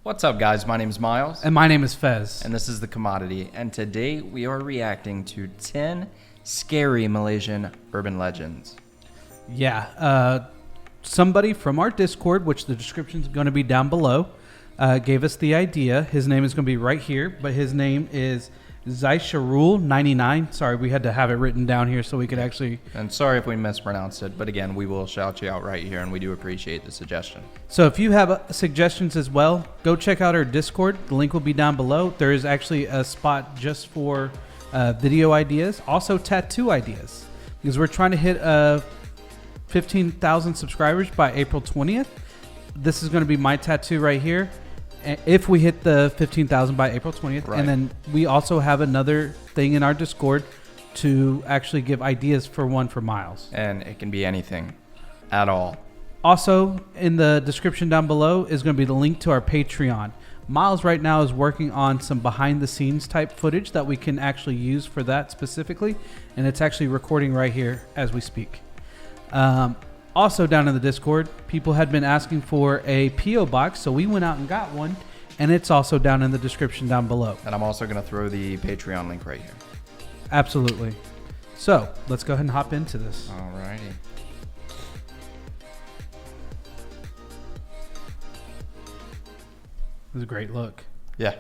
What's up, guys? My name is Miles. And my name is Fez. And this is The Commodity. And today we are reacting to 10 scary Malaysian urban legends. Yeah. Somebody from our Discord, which the description is going to be down below, gave us the idea. His name is going to be right here, but his name is Zaisharul99. Sorry, we had to have it written down here so we could actually... And sorry if we mispronounced it, but again, we will shout you out right here, and we do appreciate the suggestion. So if you have suggestions as well, go check out our Discord. The link will be down below. There is actually a spot just for video ideas, also tattoo ideas, because we're trying to hit 15,000 subscribers by April 20th. This is going to be my tattoo right here. If we hit the 15,000 by April 20th. Right. And then we also have another thing in our Discord to actually give ideas for one for Miles. And it can be anything at all. Also, in the description down below is going to be the link to our Patreon. Miles right now is working on some behind the scenes type footage that we can actually use for that specifically. And it's actually recording right here as we speak. Also down in the Discord, people had been asking for a P.O. box, so we went out and got one, and it's also down in the description down below. And I'm also going to throw the Patreon link right here. Absolutely. So, let's go ahead and hop into this. Alrighty. It was a great look. Yeah.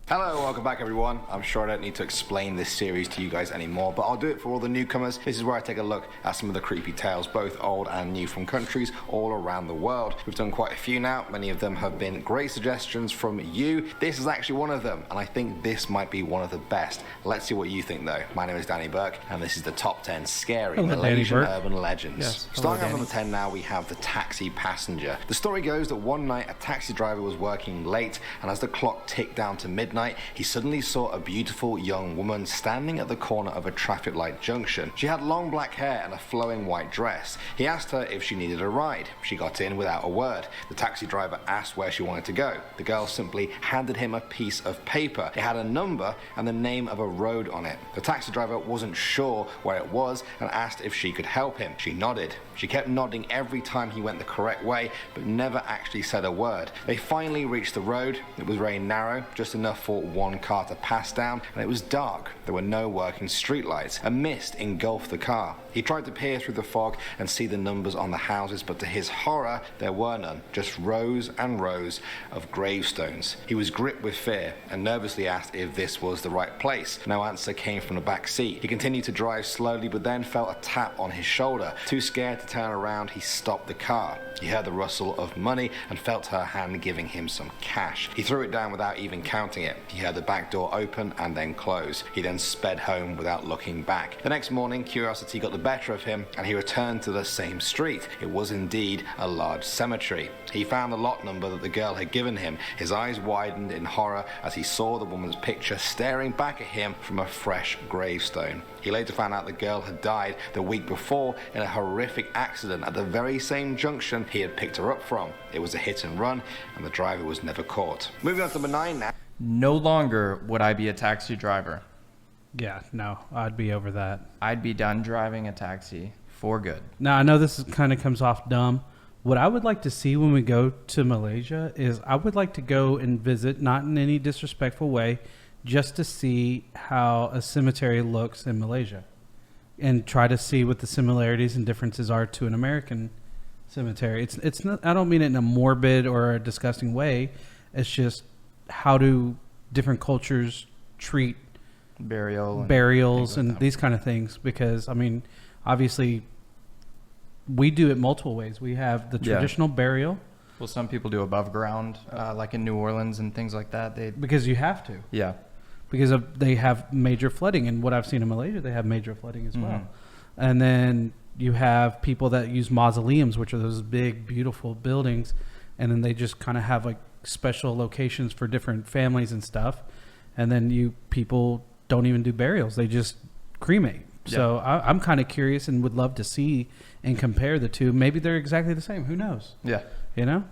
Hello, welcome back everyone. I'm sure I don't need to explain this series to you guys anymore, but I'll do it for all the newcomers. This is where I take a look at some of the creepy tales, both old and new, from countries all around the world. We've done quite a few now. Many of them have been great suggestions from you. This is actually one of them, and I think this might be one of the best. Let's see what you think though. My name is Danny Burke, and this is the top 10 scary Malaysian urban legends. Yes. Starting off on the 10 now, we have the taxi passenger. The story goes that one night a taxi driver was working late, and as the clock ticked down to midnight, he suddenly saw a beautiful young woman standing at the corner of a traffic light junction. She had long black hair and a flowing white dress. He asked her if she needed a ride. She got in without a word. The taxi driver asked where she wanted to go. The girl simply handed him a piece of paper. It had a number and the name of a road on it. The taxi driver wasn't sure where it was and asked if she could help him. She nodded. She kept nodding every time he went the correct way, but never actually said a word. They finally reached the road. It was very narrow, just enough for one car to pass down, and it was dark. There were no working streetlights. A mist engulfed the car. He tried to peer through the fog and see the numbers on the houses, but to his horror, there were none. Just rows and rows of gravestones. He was gripped with fear and nervously asked if this was the right place. No answer came from the back seat. He continued to drive slowly, but then felt a tap on his shoulder. Too scared to turn around, he stopped the car. He heard the rustle of money and felt her hand giving him some cash. He threw it down without even counting it. He heard the back door open and then close. He then sped home without looking back. The next morning, curiosity got the better of him, and he returned to the same street. It was indeed a large cemetery. He found the lot number that the girl had given him. His eyes widened in horror as he saw the woman's picture staring back at him from a fresh gravestone. He later found out the girl had died the week before in a horrific accident at the very same junction he had picked her up from. It was a hit and run, and the driver was never caught. Moving on to number 9 now. No longer would I be a taxi driver. Yeah, no, I'd be over that. I'd be done driving a taxi for good. Now, I know this kind of comes off dumb. What I would like to see when we go to Malaysia is I would like to go and visit, not in any disrespectful way, just to see how a cemetery looks in Malaysia and try to see what the similarities and differences are to an American cemetery. It's not, I don't mean it in a morbid or a disgusting way. It's just how do different cultures treat burials and these kind of things, because I mean, obviously we do it multiple ways. We have the traditional burial. Well, some people do above ground, like in New Orleans and things like that. Because you have to. Yeah. Because they have major flooding, and what I've seen in Malaysia, they have major flooding as well. And then you have people that use mausoleums, which are those big, beautiful buildings, and then they just kind of have like special locations for different families and stuff. And then people don't even do burials; they just cremate. Yeah. So I'm kind of curious and would love to see and compare the two. Maybe they're exactly the same. Who knows? Yeah. You know.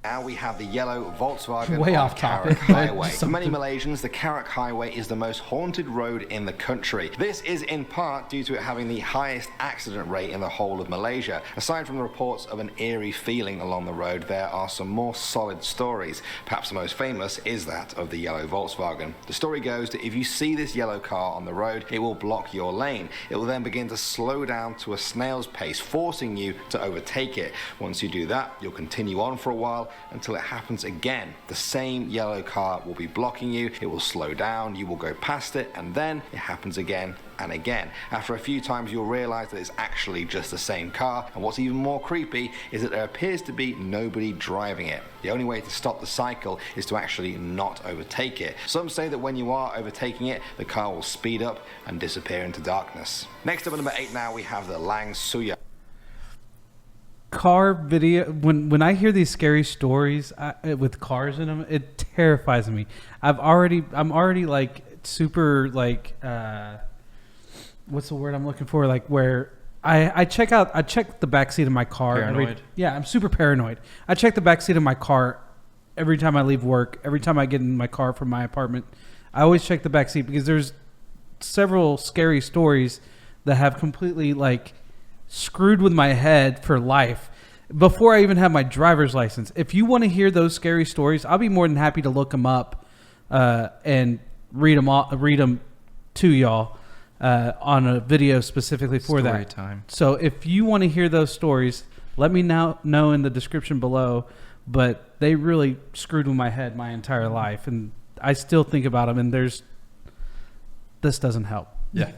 Now we have the yellow Volkswagen Way on off topic, Karak but Highway. just For many something. Malaysians, the Karak Highway is the most haunted road in the country. This is in part due to it having the highest accident rate in the whole of Malaysia. Aside from the reports of an eerie feeling along the road, there are some more solid stories. Perhaps the most famous is that of the yellow Volkswagen. The story goes that if you see this yellow car on the road, it will block your lane. It will then begin to slow down to a snail's pace, forcing you to overtake it. Once you do that, you'll continue on for a while until it happens again. The same yellow car will be blocking you, it will slow down, you will go past it, and then it happens again and again. After a few times, you'll realize that it's actually just the same car, and what's even more creepy is that there appears to be nobody driving it. The only way to stop the cycle is to actually not overtake it. Some say that when you are overtaking it, the car will speed up and disappear into darkness. Next up at number 8 now, we have the langsoya. Car video. When I hear these scary stories with cars in them, it terrifies me. I'm already like super like what's the word I'm looking for? Like where I check the backseat of my car. Paranoid? I'm super paranoid. I check the backseat of my car every time I leave work. Every time I get in my car from my apartment, I always check the backseat because there's several scary stories that have completely like screwed with my head for life before I even have my driver's license. If you want to hear those scary stories, I'll be more than happy to look them up and read them to y'all on a video specifically for Story that. time. So if you want to hear those stories, let me know in the description below. But they really screwed with my head my entire life, and I still think about them. And this doesn't help. Yeah.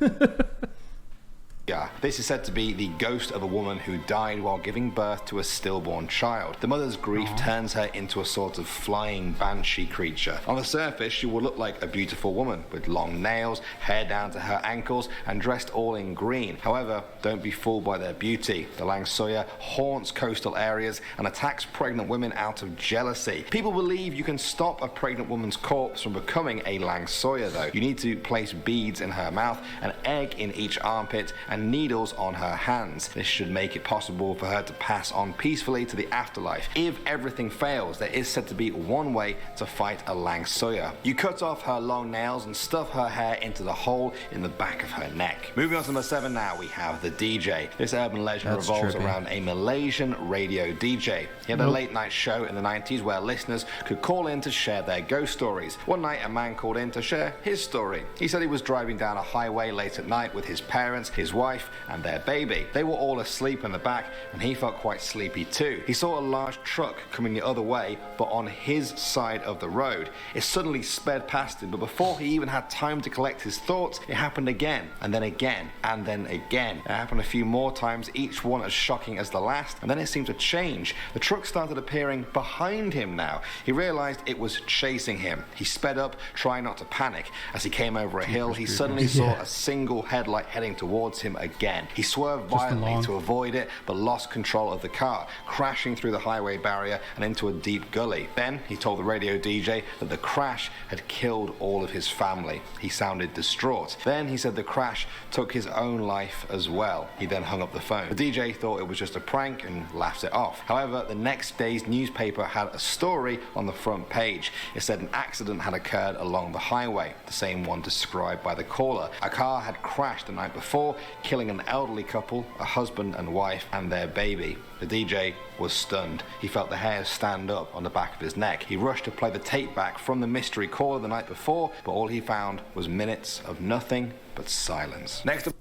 Yeah, this is said to be the ghost of a woman who died while giving birth to a stillborn child. The mother's grief turns her into a sort of flying banshee creature. On the surface, she will look like a beautiful woman with long nails, hair down to her ankles, and dressed all in green. However, don't be fooled by their beauty. The langsoya haunts coastal areas and attacks pregnant women out of jealousy. People believe you can stop a pregnant woman's corpse from becoming a langsoya, though. You need to place beads in her mouth, an egg in each armpit, and needles on her hands. This should make it possible for her to pass on peacefully to the afterlife. If everything fails, there is said to be one way to fight a langsoya. You cut off her long nails and stuff her hair into the hole in the back of her neck. Moving on to number 7 now, we have the DJ. This urban legend That's revolves trippy. around a Malaysian radio DJ. He had a late night show in the 90s where listeners could call in to share their ghost stories. One night, a man called in to share his story. He said he was driving down a highway late at night with his parents, his wife, and their baby. They were all asleep in the back, and he felt quite sleepy too. He saw a large truck coming the other way, but on his side of the road. It suddenly sped past him, but before he even had time to collect his thoughts, it happened again, and then again, and then again. It happened a few more times, each one as shocking as the last, and then it seemed to change. The truck started appearing behind him now. He realized it was chasing him. He sped up, trying not to panic. As he came over a hill, he suddenly saw a single headlight heading towards him again. He swerved violently to avoid it, but lost control of the car, crashing through the highway barrier and into a deep gully. Then he told the radio DJ that the crash had killed all of his family. He sounded distraught. Then he said the crash took his own life as well. He then hung up the phone. The DJ thought it was just a prank and laughed it off. However, the next day's newspaper had a story on the front page. It said an accident had occurred along the highway, the same one described by the caller. A car had crashed the night before, killing an elderly couple, a husband and wife, and their baby. The DJ was stunned. He felt the hairs stand up on the back of his neck. He rushed to play the tape back from the mystery caller the night before, but all he found was minutes of nothing but silence. Next up,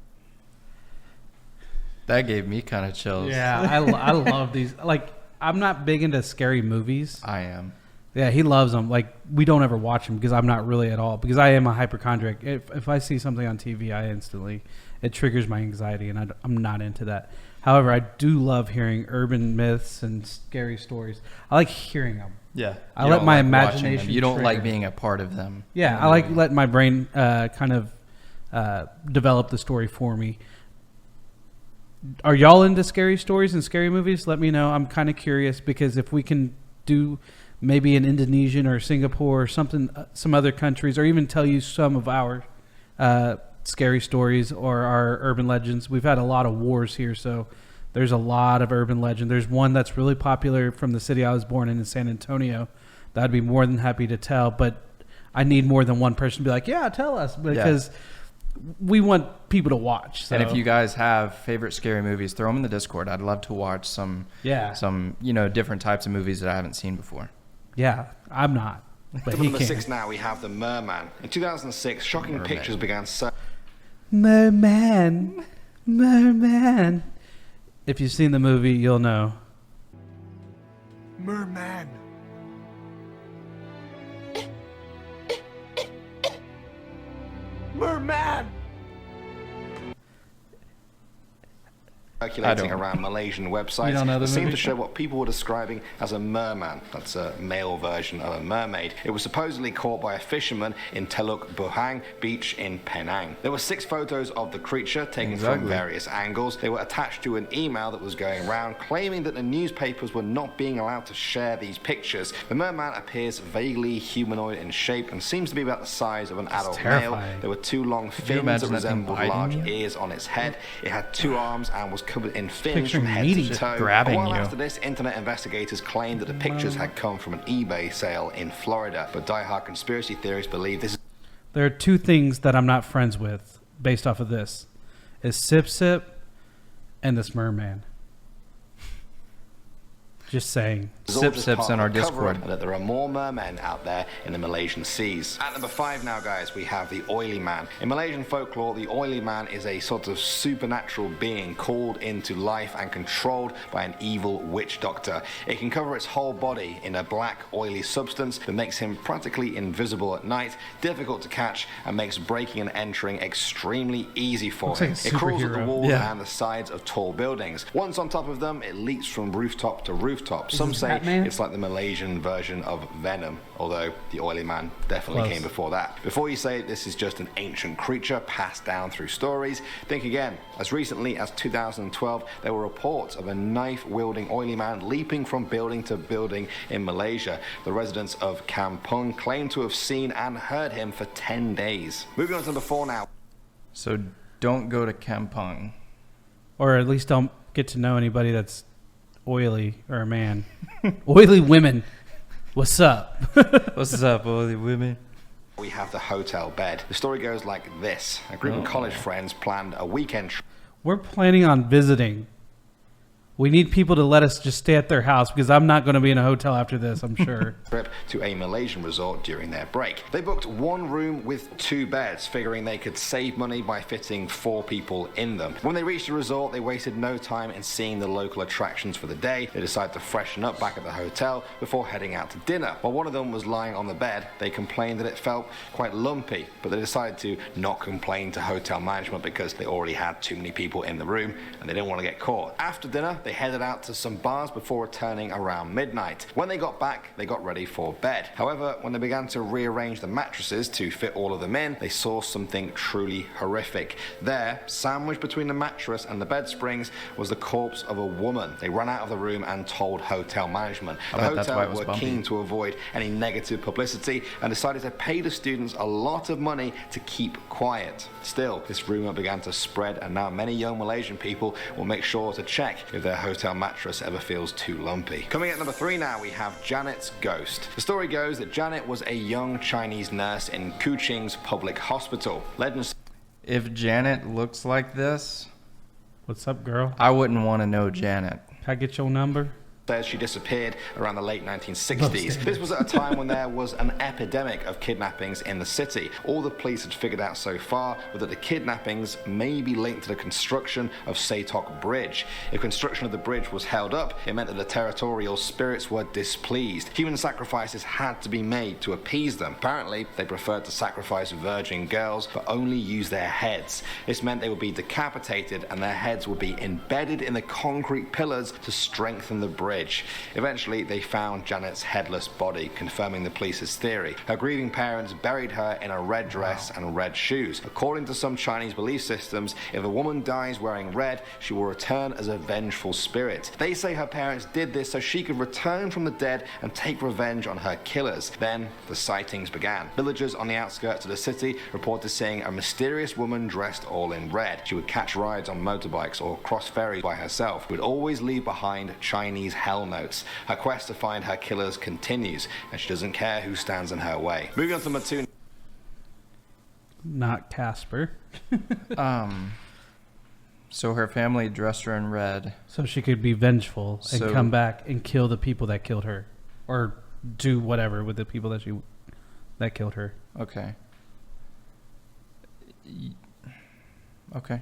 That gave me kind of chills. Yeah, I love these. Like, I'm not big into scary movies. I am. Yeah, he loves them. Like, we don't ever watch them because I'm not really at all. Because I am a hypochondriac. If I see something on TV, it triggers my anxiety, and I'm not into that. However, I do love hearing urban myths and scary stories. I like hearing them. Yeah. I You let don't my like watching imagination them. You don't like trigger. being a part of them. Yeah, I like letting my brain kind of develop the story for me. Are y'all into scary stories and scary movies? Let me know. I'm kind of curious because if we can do maybe an Indonesian or Singapore or something, some other countries, or even tell you some of our scary stories or our urban legends. We've had a lot of wars here, so There's a lot of urban legend. There's one that's really popular from the city I was born in San Antonio that I'd be more than happy to tell, but I need more than one person to be like, yeah, tell us, because we want people to watch. So. And if you guys have favorite scary movies, throw them in the Discord. I'd love to watch some different types of movies that I haven't seen before. Yeah, I'm not. But Number 6 now, we have the Merman. In 2006, shocking pictures began. Merman. If you've seen the movie, you'll know. Merman. Merman. Circulating around Malaysian websites that seemed to show what people were describing as a merman. That's a male version of a mermaid. It was supposedly caught by a fisherman in Teluk Buhang Beach in Penang. There were 6 photos of the creature taken from various angles. They were attached to an email that was going around claiming that the newspapers were not being allowed to share these pictures. The merman appears vaguely humanoid in shape and seems to be about the size of an adult male. There were 2 long fins that resembled large ears on its head. It had 2 arms and was covered in fins from head to toe. Grabbing a while you. after this, internet investigators claimed that the pictures had come from an eBay sale in Florida, but diehard conspiracy theorists believe this is... There are 2 things that I'm not friends with based off of this. Is Sip Sip and this merman. Just saying. Sip Sips in our Discord. And that there are more mermen out there in the Malaysian seas. At number 5 now, guys, we have the oily man. In Malaysian folklore, the oily man is a sort of supernatural being called into life and controlled by an evil witch doctor. It can cover its whole body in a black, oily substance that makes him practically invisible at night, difficult to catch, and makes breaking and entering extremely easy for him. It crawls at the walls and the sides of tall buildings. Once on top of them, it leaps from rooftop to rooftop. Some say it's like the Malaysian version of Venom, although the oily man definitely came before that. Before you say this is just an ancient creature passed down through stories, think again. As recently as 2012, there were reports of a knife-wielding oily man leaping from building to building in Malaysia. The residents of Kampung claim to have seen and heard him for 10 days. Moving on to number 4 now. So don't go to Kampung. Or at least don't get to know anybody that's oily or a man. Oily women. What's up? What's up, oily women? We have the hotel bed. The story goes like this. A group of college friends planned a weekend trip. We're planning on visiting. We need people to let us just stay at their house because I'm not going to be in a hotel after this, I'm sure. Trip to a Malaysian resort during their break. They booked 1 room with 2 beds, figuring they could save money by fitting 4 people in them. When they reached the resort, they wasted no time in seeing the local attractions for the day. They decided to freshen up back at the hotel before heading out to dinner. While one of them was lying on the bed, they complained that it felt quite lumpy, but they decided to not complain to hotel management because they already had too many people in the room and they didn't want to get caught. After dinner, they headed out to some bars before returning around midnight. When they got back, they got ready for bed. However, when they began to rearrange the mattresses to fit all of them in, they saw something truly horrific. There, sandwiched between the mattress and the bed springs, was the corpse of a woman. They ran out of the room and told hotel management. The hotel were keen to avoid any negative publicity and decided to pay the students a lot of money to keep quiet. Still, this rumor began to spread, and now many young Malaysian people will make sure to check if their hotel mattress ever feels too lumpy. Coming at number 3 now, we have Janet's ghost. The story goes that Janet was a young Chinese nurse in Kuching's public hospital. Legends. If Janet looks like this, What's up, girl? I wouldn't want to know Janet. Can I get your number? Says she disappeared around the late 1960s. This was at a time when there was an epidemic of kidnappings in the city. All the police had figured out so far was that the kidnappings may be linked to the construction of Satok Bridge. If construction of the bridge was held up, it meant that the territorial spirits were displeased. Human sacrifices had to be made to appease them. Apparently, they preferred to sacrifice virgin girls, but only use their heads. This meant they would be decapitated and their heads would be embedded in the concrete pillars to strengthen the bridge. fridge. Eventually, they found Janet's headless body, confirming the police's theory. Her grieving parents buried her in a red dress and red shoes. According to some Chinese belief systems, if a woman dies wearing red, she will return as a vengeful spirit. They say her parents did this so she could return from the dead and take revenge on her killers. Then, the sightings began. Villagers on the outskirts of the city reported seeing a mysterious woman dressed all in red. She would catch rides on motorbikes or cross ferries by herself, would always leave behind Chinese hell notes. Her quest to find her killers continues, and she doesn't care who stands in her way. Moving on to number 2. Not Casper. So her family dressed her in red. So she could be vengeful and So- come back and kill the people that killed her. Or do whatever with the people that killed her. Okay. Okay.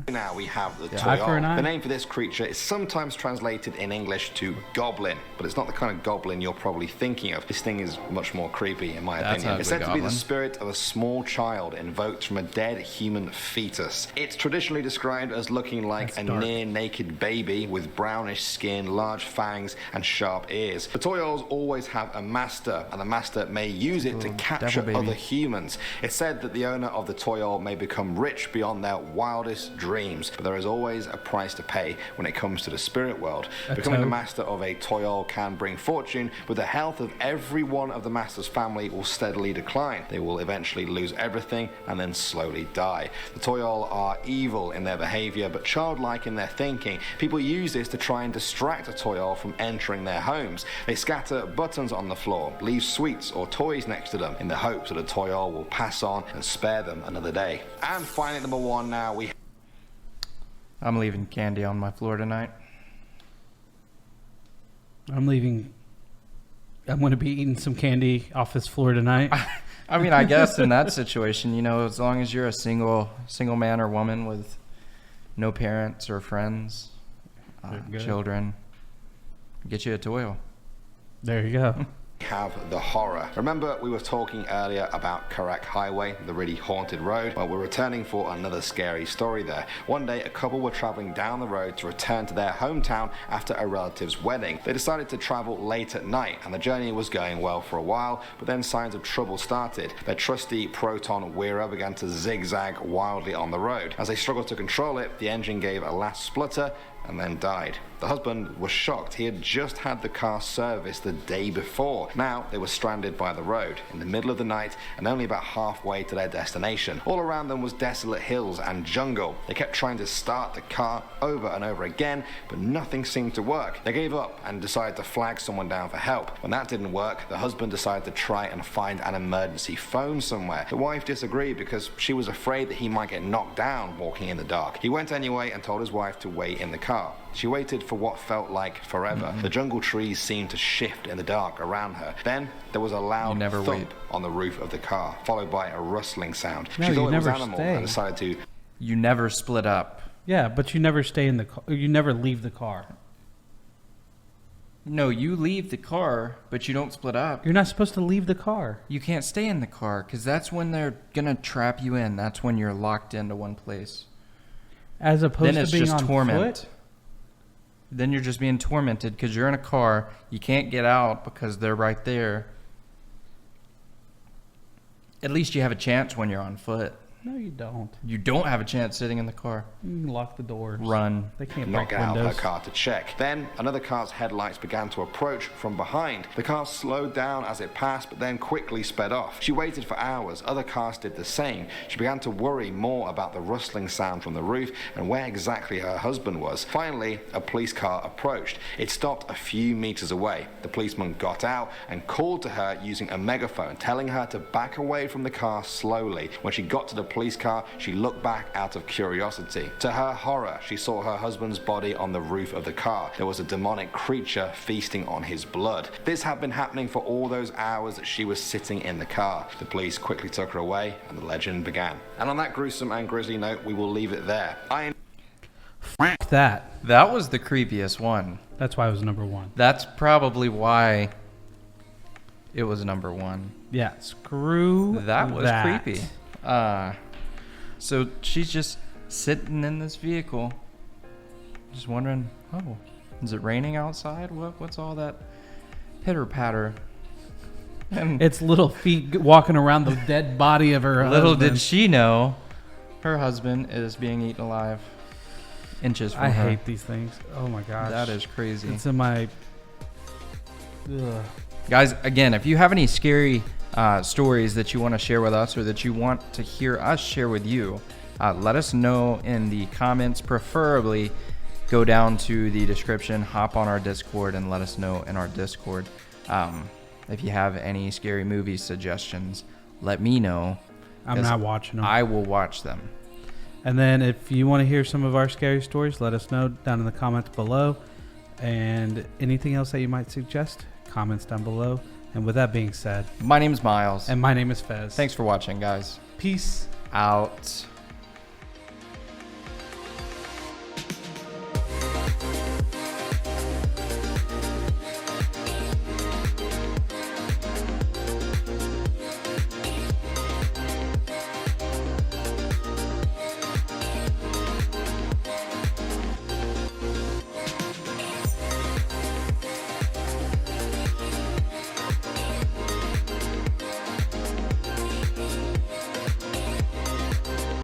Now we have the Eye for an toyol. eye. The name for this creature is sometimes translated in English to goblin, but it's not the kind of goblin you're probably thinking of. This thing is much more creepy, in my That's opinion. an It's said ugly to be the goblin. spirit of a small child invoked from a dead human fetus. It's traditionally described as looking like That's a dark. near-naked baby with brownish skin, large fangs, and sharp ears. The toyols always have a master, and the master may use it to capture devil baby. other humans. It's said that the owner of the toyol may become rich beyond their wildest dreams, but there is always a price to pay when it comes to the spirit world. Becoming the toad. master of a toyol can bring fortune, but the health of every one of the master's family will steadily decline. They will eventually lose everything and then slowly die. The toyol are evil in their behavior, but childlike in their thinking. People use this to try and distract a toyol from entering their homes. They scatter buttons on the floor, leave sweets or toys next to them in the hopes that a toyol will pass on and spare them another day. And finally, number 1 now, we I'm leaving candy on my floor tonight. I'm leaving. I'm going to be eating some candy off this floor tonight. I mean, I guess in that situation, you know, as long as you're a single man or woman with no parents or friends, You're good. children, get you a toil. There you go. have the horror. Remember, we were talking earlier about Karak Highway, the really haunted road? Well, we're returning for another scary story there. One day, a couple were traveling down the road to return to their hometown after a relative's wedding. They decided to travel late at night, and the journey was going well for a while, but then signs of trouble started. Their trusty Proton Wheeler began to zigzag wildly on the road. As they struggled to control it, the engine gave a last splutter and then died. The husband was shocked. He had just had the car serviced the day before. Now they were stranded by the road in the middle of the night and only about halfway to their destination. All around them was desolate hills and jungle. They kept trying to start the car over and over again, but nothing seemed to work. They gave up and decided to flag someone down for help. When that didn't work, the husband decided to try and find an emergency phone somewhere. The wife disagreed because she was afraid that he might get knocked down walking in the dark. He went anyway and told his wife to wait in the car. She waited for what felt like forever. The jungle trees seemed to shift in the dark around her. Then there was a loud never thump wait. on the roof of the car, followed by a rustling sound. No, She you thought it was never animal stay. and decided to You never split up. Yeah, but you never stay in the car. You never leave the car. No, you leave the car, but you don't split up. You're not supposed to leave the car. You can't stay in the car because that's when they're gonna trap you in. That's when you're locked into one place. As opposed Then it's to being just on torment. foot. Then you're just being tormented because you're in a car. You can't get out because they're right there. At least you have a chance when you're on foot. No, you don't. You don't have a chance sitting in the car. You can lock the doors. Run. They can't knock break out her windows. car to check. Then another car's headlights began to approach from behind. The car slowed down as it passed, but then quickly sped off. She waited for hours. Other cars did the same. She began to worry more about the rustling sound from the roof and where exactly her husband was. Finally, a police car approached. It stopped a few meters away. The policeman got out and called to her using a megaphone, telling her to back away from the car slowly. When she got to the police car, she looked back out of curiosity. To her horror, she saw her husband's body on the roof of the car. There was a demonic creature feasting on his blood. This had been happening for all those hours that she was sitting in the car. The police quickly took her away and the legend began. And on that gruesome and grisly note, we will leave it there. F that. That was the creepiest one. That's why it was number one. That's probably why it was number one. Yeah, screw That was creepy. So she's just sitting in this vehicle, just wondering, oh, Is it raining outside? What's all that pitter patter? And It's little feet walking around the dead body of her little husband. did she know, her husband is being eaten alive, inches from I her. hate these things. Oh my gosh. That is crazy. It's in my. Ugh. Guys, again, if you have any scary stories that you want to share with us or that you want to hear us share with you, let us know in the comments. Preferably, go down to the description, hop on our Discord, and let us know in our Discord. If you have any scary movie suggestions, let me know. I'm 'cause not watching them. I will watch them. And then if you want to hear some of our scary stories, let us know down in the comments below. And anything else that you might suggest, comments down below. And with that being said, My name's Miles. and my name is Fez. Thanks for watching, guys. Peace. Out.